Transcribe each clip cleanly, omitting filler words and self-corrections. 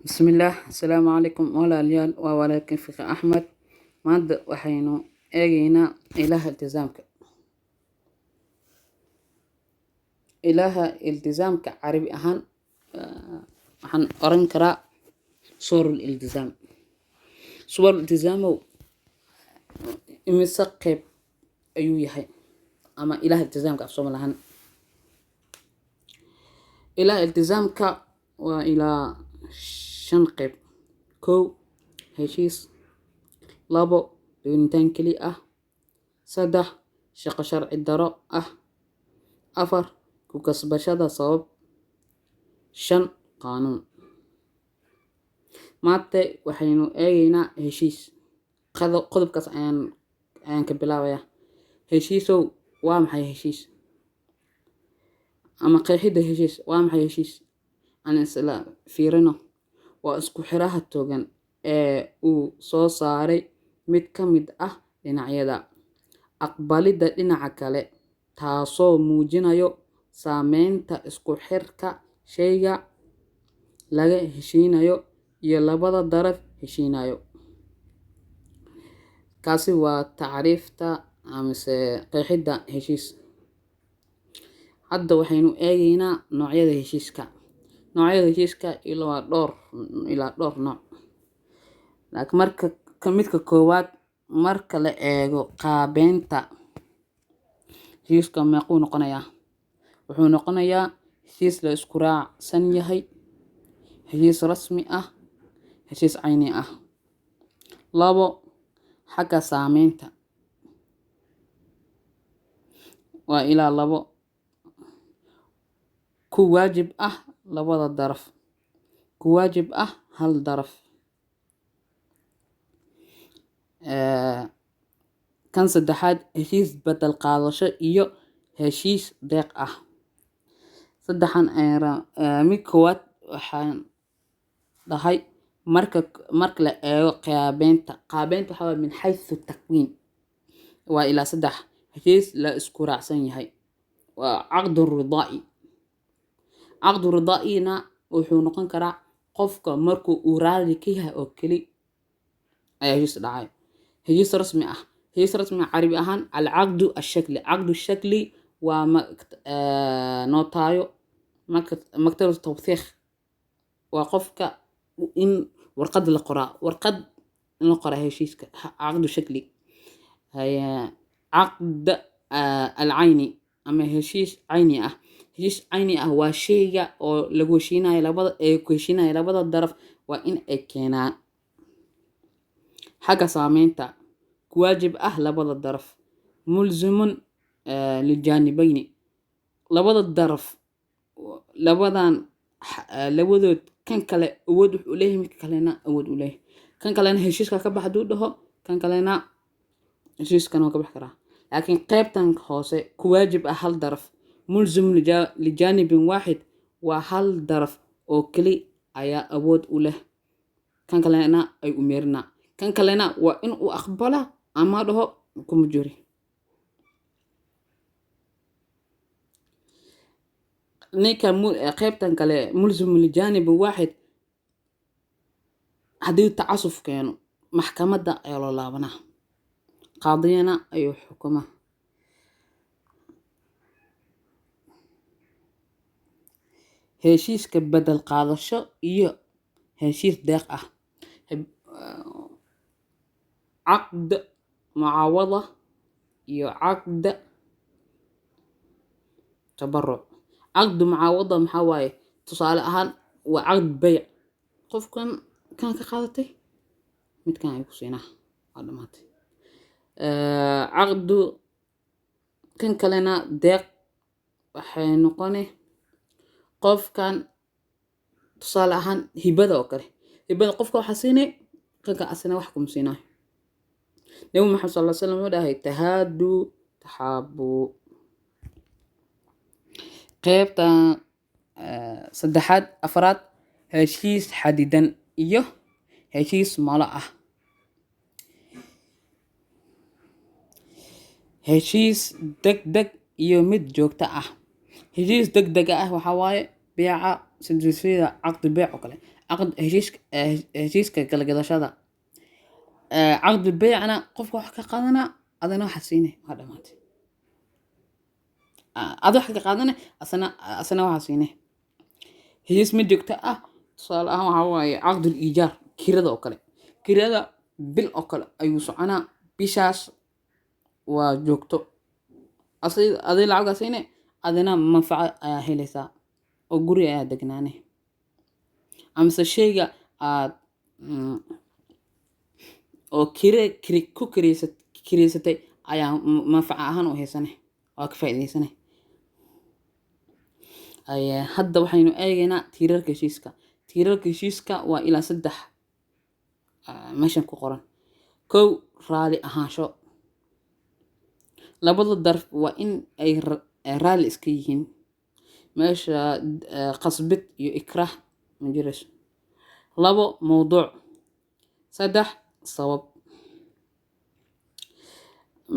Bismillah, asalaamu calaykum walaalayaal, waa walaalkiin Fiqi Axmed. Maanta waxaynu eegaynaa ilaha iltisaamka. Ilaha iltisaamka carabi ahaan waxaan oran karaa suurul iltisaam. Suurul iltisaamow imise qeyb ayuu yahay ama ilaha iltisaamka af Soomaali ahaan. Ilaha iltisaamka waa ilaa 5 qeyb. 1 heshiis, 2 doonitaan keli ah, 3 shaqo sharci daro ah, 4 ku kasbashada sabab, 5 qaanuun. Maanta waxaynu eegaynaa heshiis. Qodobkaas ayaan ka bilaabayaa. Heshiisow waa maxay heshiis? Ama qeexida heshiis waa maxay heshiis? Aan isla fiirino. Waa isku xiraha togan ee uu soo saaray mid ka mid ah dhinacyada aqbalida dhinaca kale, taasoo muujinayo saameynta isku xirka shayga laga heshiinayo iyo labada daraf heshiinayo. Kaasi waa tacriifta amase qeexida heshiis. Hadda waxaynu eegaynaa noocyada heshiiska. Noocyada heshiiska ilaa dhowr nooc. Laakiin midka koowaad marka la eego qaabeynta heshiiska meequu noqonayaa? Wuxuu noqonayaa heshiis la isku raacsan yahay, heshiis rasmi ah, heshiis cayni ah. 2 xagga saameynta waa ilaa 2 ku waajib ah labada daraf, ku waajib ah hal daraf. Kan saddexaad heshiis badal qaadasho iyo heshiis deeq ah. Saddexan mid koowaad waxaan dhahay marka la eego qaabeynta waxa waa min xaythu takwiin waa ilaa 3 heshiis la isku raacsan yahay. Waa caqdu ridaa'i. Caqdu ridaa'ina wuxuu noqon karaa qofka markuu uu raali ka yahay oo keli ayaa heshiis dhacay. Heshiis rasmi ah. Heshiis rasmi carabi ahaan al-caqdu ash-shakli. Caqdu shakli waa nootaayo maktabad tawthiiq. waa qofka in warqad la qoraa heshiiska caqdu shakli. Caqd al-cayni ama heshiis cayni ah. Heshiis cayni ah waa shayga oo lagu heshiinayo labada daraf waa in ay keenaan xagga saameynta ku waajib ah labada daraf, mulzimun lijaanibayni. Labada daraf labadood kan kale awood wuxuu leeyahay, mid kalena awood u leeyahay. Kan kalena heshiiska ka bax haduu dhaho, kan kalena heshiiskan waa ka bax karaa. Laakiin qaybtan hoose ku waajib ah hal daraf, mulzim lijaanibin waaxid waa hal daraf oo keli ayaa awood u leh, kan kalena ay u meerina. Kan kalena waa in uu aqbala ama dhaho kuma jiri. qaybtan kale mulzim lijaanibin waaxid haddii tacasuf keeno maxkamadda ayaa loo laabanaa, qaadiyana ayuu xukuma. Heshiiska badal qaadasho iyo heshiis deeq ah. Caqd mucaawada iyo caqd tabaruc. Caqd mucaawada maxaa waaye? Tusaale ahaan waa caqd bayc. Qofkan kan ka qaadatay midkan ay ku siinaa waa dhamaatay. Caqdu kan kalena deeq waxay noqonay qofkan tusaale ahaan hibada oo kale. Hibada qofka waxa siinay kanka asna wax kuma siinaa. Nabi Muhammad sallallahu alayhi wasallam wuxuu dhahay tahaadu tahabu. Qaybta saddexaad afraad heshiis xadidan iyo heshiis mala ah. Heshiis degdeg iyo mid joogto ah. Heshiis degdeg ah waxa waaye beeca sida caqdi beec oo kale caqd heshiiska kala gadashada caqdi beecna qofka wax ka qaadana adana waxa siinay waa dhamaatay adu wax ka qaadana asana waxa siinay heshiis ma joogto ah tusaale ahaan waxa waaye caqdul iijaar kirada oo kale kirada bil oo kale ayuu soconaa bishaas waa joogto adii lacag siinay adina manfaco ayaa helaysaa oo guri ayaa degnaanay amase shayga aad oo ku kireysatay ayaa manfaco ahaan u haysanay waa ka faa'iideysanay hadda waxaynu eegaynaa tiirarka heshiiska waa ilaa 3 meeshan ku qoran kow raali ahaansho labada daraf waa in ay raali iska yihiin meesha qasbid iyo ikraah ma jirayso 2 mowduuc 3 sabab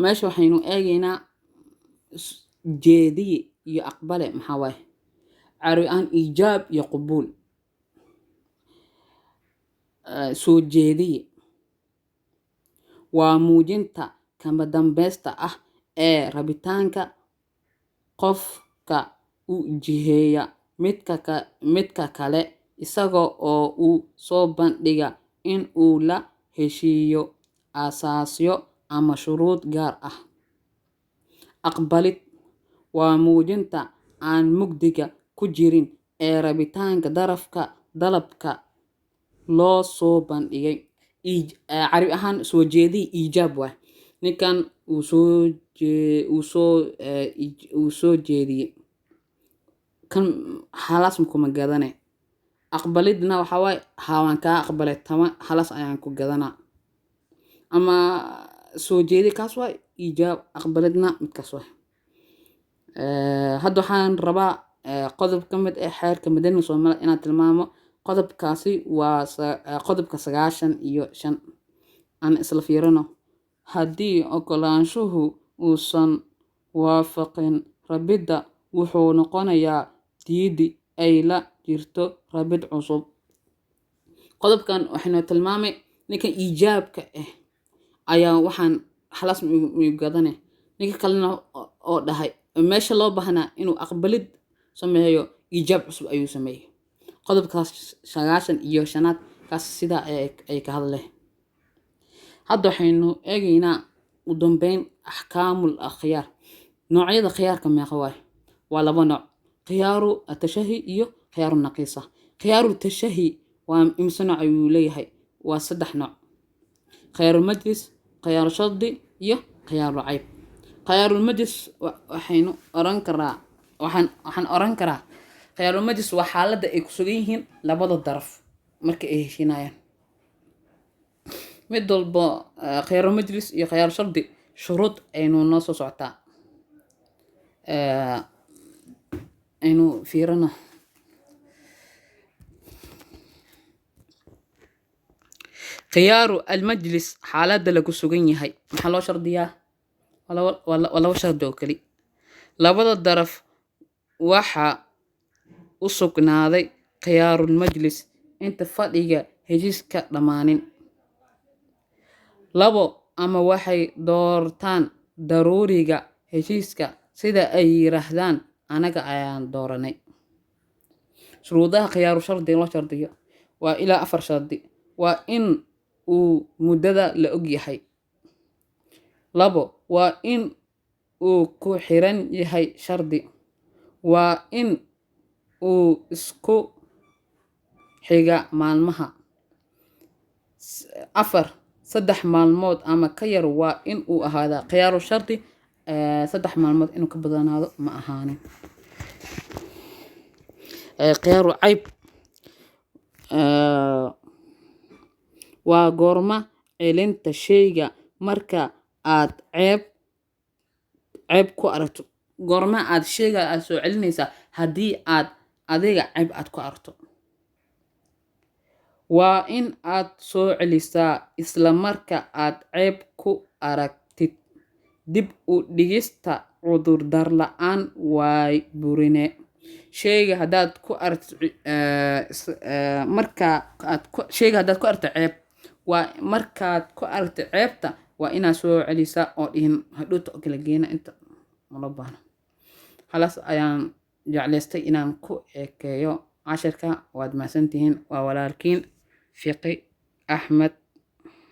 meesha waxaynu eegaynaa jeediye iyo aqbale maxaa waaye carabi aan ijaab iyo qabuul soo jeediye waa muujinta kama dambaysta ah ee rabitaanka qofka u jiheeya midka kale isaga oo uu soo bandhiga in uu la heshiiyo asaasyo ama shuruud gaar ah aqbalid waa muujinta aan mugdiga ku jirin ee rabitaanka dalabka loo soo bandhigay carabi ahaan soo jeedi ijaab waa ninkan uu soo jeediyay kan halas kuma gadanay aqbalidna waxa waaye hawaan ka aqbalay tama halas ayaan ku gadanaa ama soo jeedi kaas waa ijaab aqbalidna midkaas waa hadda waxaan rabaa qodob ka mid ah xeerka madaniga Soomaaliya inaan tilmaamo qodobkaasi waa qodobka 95 aan isla fiirino haddii ogolaanshuhu uusan waafaqin rabida wuxuu noqonayaa diidi ay la jirto rabid cusub qodobkan waxaynu tilmaamay ninka ijaabka ah ayaa waxaan halas u gadanay ninka kalena oo dhahay meesha loo baahnaa inuu aqbalid sameeyo ijaab cusub ayuu sameeyay qodobkaas 95 kaas sida ay ka hadlay hadda waxaynu eegaynaa u dambeyn ahkaamul akhyaar noocyada khiyaarka meeqa waa 2 nooc khiyaaru atashahi iyo khiyaaru naqiisa khiyaaru tashahi waa imisa nooc ayuu leeyahay waa 3 nooc khiyaaru majlis khiyaaru shardi iyo khiyaaru cayb khiyaaru majlis waxaan oran karaa khiyaaru majlis waa xaaladda ay ku sugan yihiin labada daraf marka ay heshiinayaan mid walba khiyaaru majlis iyo khiyaaru shardi shuruud aynu noo soo socotaa aynu fiirino khiyaaru almajlis xaaladda lagu sugan yahay maxaa loo shardiyaa wala shardi oo kali labada daraf waxa u sugnaaday khiyaarul majlis inta fadhiga heshiiska dhamaanin 2 ama waxay doortaan daruuriga heshiiska sida ay yiraahdaan anaga ayaan dooranay shuruudaha khiyaaru shardi loo shardiyo waa ilaa 4 shardi waa in uu muddada la og yahay 2 waa in uu ku xiran yahay shardi waa in uu isku xiga maalmaha 4 3 maalmood ama ka yar waa in uu ahaada khiyaaru shardi 3 maalmood inuu ka badanaado ma ahaanin khiyaaru cayb waa goorma celinta shayga marka aad ceeb ku aragto goorma aad shayga aad soo celinaysaa haddii aad adiga ceeb aad ku aragto waa in aad soo celisaa isla marka aad ceeb ku aragtid dib u dhigista cudur dar la'aan way burine sheyga haddaad ku aragto marka aad sheyga haddaad ku aragto ceeb waa markaad ku aragto ceebta waa inaad soo celisaa oo dhihin hadhuuta oo kala geena inta uma baahno halas ayaan jeclaystay inaan ku ekeeyo casharka waad mahadsantihiin waa walaalkiin fiqi axmed